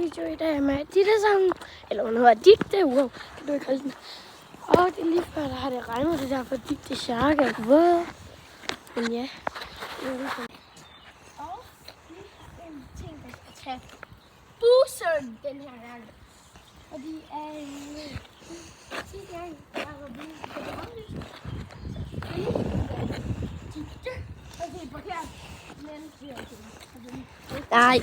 video i dag med Ditte sammen. Eller hun hedder Ditte, wow. Kan du ikke holde den? Og det er lige før, der har det regnet, det der for Ditte Shark. Wow. Men ja. Og en ting, der skal tage bussen den her gang. Fordi sidste gang, der var bussen på det håndlys. Okay, forkert. Nej.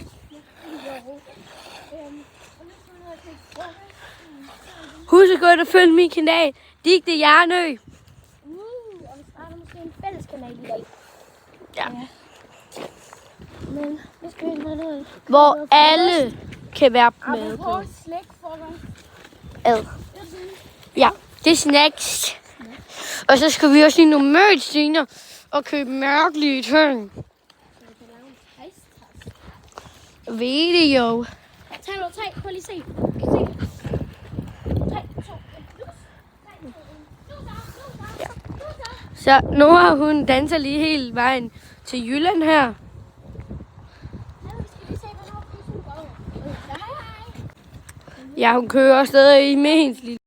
Husk at gå ind og følge min kanal. Digte Jernø. Og vi starter måske en fælles kanal i dag. Ja. Men vi skal ind med noget. Hvor alle kan være med på. Slik for dig. Ja, det er snacks. Og så skal vi også lige nogle merch senere og købe mærkelige ting. Video. Tag nu 3, prøv lige se. Se. 3, 2, 1. Så Nora, hun danser lige hele vejen til Jylland her. Ja, hun kører stadig med hendes lille